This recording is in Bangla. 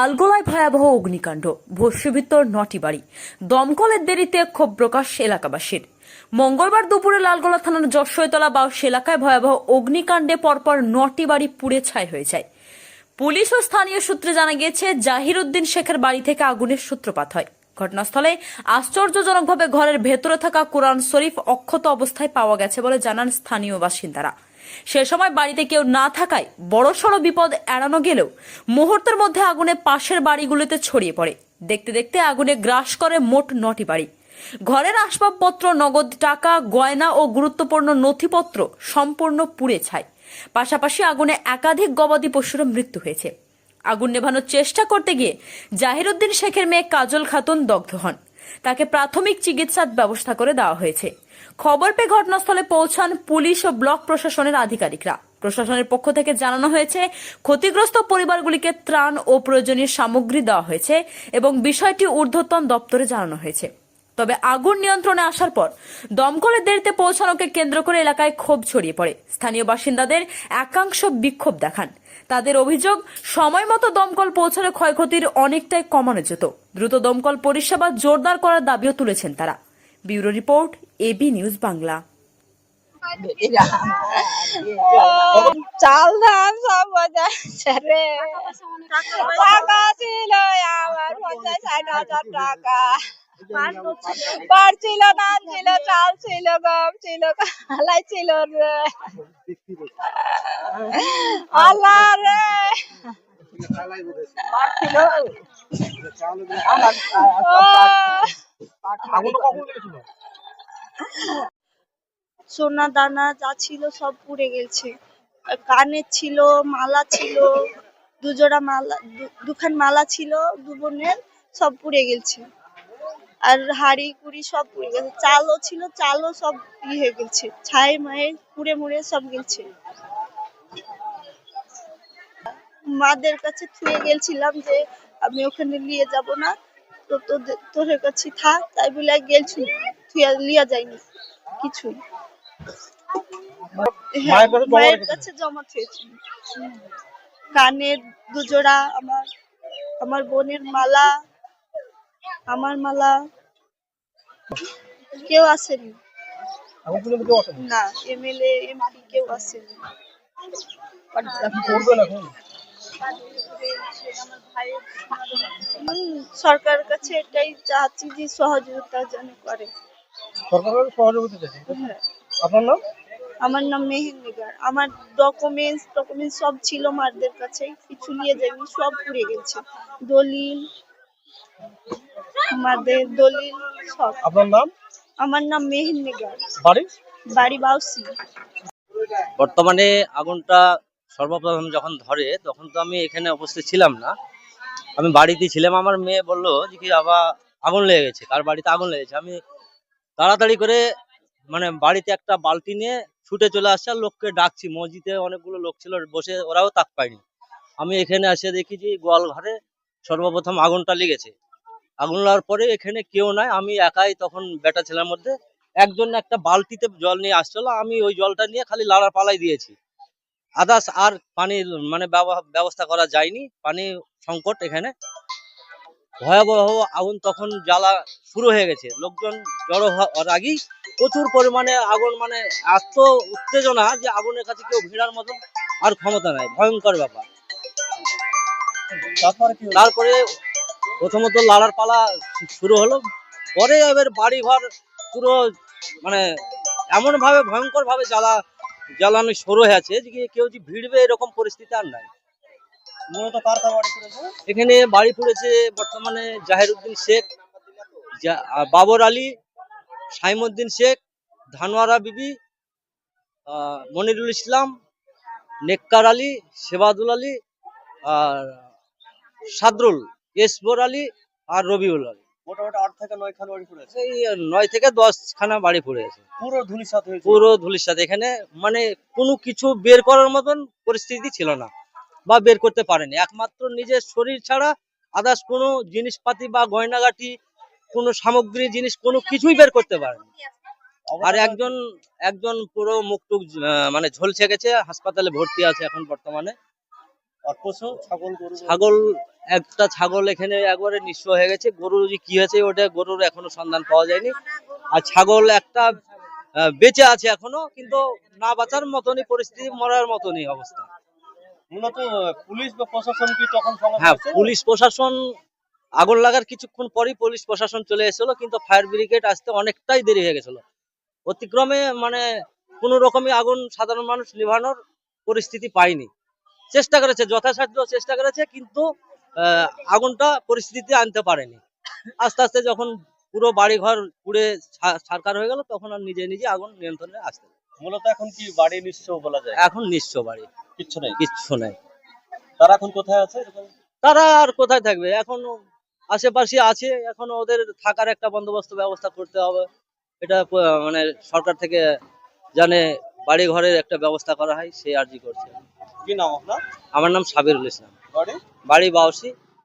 লালগোলায় ভয়াবহ অগ্নিকাণ্ড, ভস্মীভূত 9টি বাড়ি। দমকলের দেরিতে ক্ষোভ প্রকাশ এলাকাবাসীর। মঙ্গলবার দুপুরে লালগোলা থানার যশোরতলা বাউশ এলাকায় ভয়াবহ অগ্নিকাণ্ডে পরপর 9টি বাড়ি পুড়ে ছাই হয়ে যায়। পুলিশ ও স্থানীয় সূত্রে জানা গিয়েছে, জাহিরউদ্দিন শেখের বাড়ি থেকে আগুনের সূত্রপাত হয়। ঘটনাস্থলে আশ্চর্যজনকভাবে ঘরের ভেতরে থাকা কোরআন শরীফ অক্ষত অবস্থায় পাওয়া গেছে বলে জানান স্থানীয় বাসিন্দারা। সে সময় বাড়িতে কেউ না থাকায় বড়সড় বিপদ এড়ানো গেলেও মুহূর্তের মধ্যে আগুনে পাশের বাড়িগুলোতে ছড়িয়ে পড়ে। দেখতে দেখতে আগুনে গ্রাস করে মোট 9টি বাড়ি। ঘরের আসবাবপত্র, নগদ টাকা, গয়না ও গুরুত্বপূর্ণ নথিপত্র সম্পূর্ণ পুড়ে ছাই। পাশাপাশি আগুনে একাধিক গবাদি পশুর মৃত্যু হয়েছে। আগুন নেভানোর চেষ্টা করতে গিয়ে জাহিরউদ্দিন শেখের মেয়ে কাজল খাতুন দগ্ধ হন। তাকে প্রাথমিক চিকিৎসার ব্যবস্থা করে দেওয়া হয়েছে। খবর পেয়ে ঘটনাস্থলে পৌঁছান পুলিশ ও ব্লক প্রশাসনের আধিকারিকরা। প্রশাসনের পক্ষ থেকে জানানো হয়েছে, ক্ষতিগ্রস্ত পরিবারগুলিকে ত্রাণ ও প্রয়োজনীয় সামগ্রী দেওয়া হয়েছে এবং বিষয়টি ঊর্ধ্বতন দপ্তরে জানানো হয়েছে। তবে আগুন নিয়ন্ত্রণে আসার পর দমকলের দেরিতে পৌঁছানোকে কেন্দ্র করে এলাকায় ক্ষোভ ছড়িয়ে পড়ে। স্থানীয় বাসিন্দাদের একাংশ বিক্ষোভ দেখান। তাদের অভিযোগ, সময় মতো দমকল পৌঁছালে ক্ষয়ক্ষতির অনেকটাই কমানো যেত। দ্রুত দমকল পরিষেবা জোরদার করার দাবিও তুলেছেন তারা। Bureau report, AB news Bangla. চাল ধান সব বোঝাচ্ছে রে, টাকা ছিল আমার 50-60 হাজার টাকা। পাট ছিল, ধান ছিল, চাল ছিল, গম ছিল, কালাই ছিল রে। আল্লাহ রে, সোনা দানা যা ছিল সব পুড়ে গেছে। কানের ছিল, মালা ছিল, দুজোড়া মালা, দুখান মালা ছিল দু বোনের, সব পুড়ে গেছে। আর হাড়ি কুড়ি সব পুড়ে গেছে। চালও ছিল, চালও সব হয়ে গেছে, ছাই মায়ে পুড়ে মুড়ে সব গেছে। মাদের কাছে থুয়ে গেছিলাম যে আমি ওখানে নিয়ে যাব না, তো তোর কাছে থাক, তাই বলে গেছি, থুয়া লিয়া যায়নি কিছু। মায়ের কাছে জমা থুয়েছি। কানের দুজোড়া, আমার বোনের মালা, আমার মালা, কেউ আসেনি না, এমএলএ এমপি কেউ আসেনি। সরকারের কাছে এটাই চাচ্ছি যে সহযোগিতা যেন করে। সরকারের সহযোগিতা চাই। হ্যাঁ। আপনার নাম? আমার নাম মেহেন্দিগার। আমার ডকুমেন্টস সব ছিল মারদের কাছে, কিছু নিয়ে যায়নি, সব পুড়ে গেছে। দলিল, মাদের দলিল সব। আপনার নাম? আমার নাম মেহেন্দিগার। বাড়ি বাউসি। বর্তমানে আগুনটা সর্বপ্রথম যখন ধরে তখন তো আমি এখানে উপস্থিত ছিলাম না, আমি বাড়িতে ছিলাম। আমার মেয়ে বললো যে কি আবার আগুন লেগে গেছে, কার বাড়িতে আগুন লেগেছে। আমি তাড়াতাড়ি করে বাড়িতে একটা বালতি নিয়ে ছুটে চলে আসছে, আর লোককে ডাকছি। মসজিদে অনেকগুলো লোক ছিল বসে, ওরাও তাক পায়নি। আমি এখানে এসে দেখি যে গোয়াল ঘরে সর্বপ্রথম আগুনটা লেগেছে। আগুন লাগার পরে এখানে কেউ নাই, আমি একাই তখন বেটা ছেলের মধ্যে একজন একটা বালতিতে জল নিয়ে আসছিল। আমি ওই জলটা নিয়ে খালি লাড়ার পালাই দিয়েছি, আদার্স আর পানি ব্যবস্থা করা যায়নি। পানি সংকট এখানে ভয়াবহ। আগুন তখন জ্বালা শুরু হয়ে গেছে, লোকজন জড়ো হওয়ার আগেই প্রচুর পরিমাণে আগুন, এত উত্তেজনা যে আগুনের কাছে কেউ ভিড়ার মতো আর ক্ষমতা নাই। ভয়ঙ্কর ব্যাপার। তারপরে প্রথমত লাড়ার পালা শুরু হলো, পরে এবার বাড়ি ঘর পুরো এমন ভাবে ভয়ঙ্কর ভাবে জ্বালানো শুরু হয়েছে যে কেউ যে ভিড়বে এরকম পরিস্থিতি আর নাই। মূলত কার বাড়ি পড়েছে? এখানে বাড়ি পড়েছে বর্তমানে জাহিরউদ্দিন শেখ, বাবর আলী, সাইমুদ্দিন শেখ, ধানোয়ারা বিবি, মনিরুল ইসলাম, নেককার আলী, সেবাদুল আলী, আর সাদরুল, এসবর আলী আর রবিউল আলী। মোটামুটি 8 থেকে 9 খান বাড়ি পড়েছে। এই 9 থেকে 10 খানা বাড়ি পড়েছে, পুরো ধুলিসাৎ হয়েছে। পুরো ধুলিসাৎ। এখানে কোনো কিছু বের করার মতন পরিস্থিতি ছিল না, বা বের করতে পারেনি। একমাত্র নিজের শরীর ছাড়া আদার্স কোনো জিনিসপাতি বা গয়নাগাটি, কোনো সামগ্রী জিনিস কোনো কিছুই বের করতে পারেনি। আর একজন পুরো মুখটুক ঝলসে গেছে, হাসপাতালে ভর্তি আছে এখন বর্তমানে। আর পশু ছাগল গরু ছাগল, একটা ছাগল এখানে একবারে নিঃস্ব হয়ে গেছে। গরু যে কি হয়েছে ওটা গরুর এখনো সন্ধান পাওয়া যায়নি। আর ছাগল একটা বেঁচে আছে এখনো, কিন্তু না বাঁচার মতনই পরিস্থিতি, মরার মতনই অবস্থা। মূলত পুলিশ বা প্রশাসন কি তখন সঙ্গে হ্যাঁ, হয়েছে? পুলিশ প্রশাসন আগুন লাগার কিছুক্ষণ পরই পুলিশ প্রশাসন চলে এসেছিল, কিন্তু ফায়ার ব্রিগেড আসতে অনেকটাই দেরি হয়ে গেছিল। অতিক্রমে মানে কোনো রকমই আগুন সাধারণ মানুষ নিভানোর পরিস্থিতি পায়নি। চেষ্টা করেছে, যথাসাধ্য চেষ্টা করেছে, কিন্তু আগুনটা পরিস্থিতিতে আনতে পারেনি। আস্তে আস্তে যখন পুরো বাড়ি ঘর পুড়ে ছারখার হয়ে গেল, তখন আর নিজে নিজে আগুন নিয়ন্ত্রণে আসতে পারে। মূলত এখন কি বাড়ি নিঃস্ব বলা যায়? এখন নিঃস্ব বাড়ি, কিচ্ছু নেই। কিচ্ছু নাই। তারা এখন কোথায় আছে এরকম? তারা আর কোথায় থাকবে, এখন আশেপাশে আছে, এখন ওদের থাকার একটা বন্দোবস্ত ব্যবস্থা করতে হবে। এটা মানে সরকার থেকে জানে বাড়ি ঘরের একটা ব্যবস্থা করা হয়, সেই আর্জি করছে। কি নাম আপনার? আমার নাম সাবিরুল ইসলাম, বাড়ি? বাড়ি বাউসি,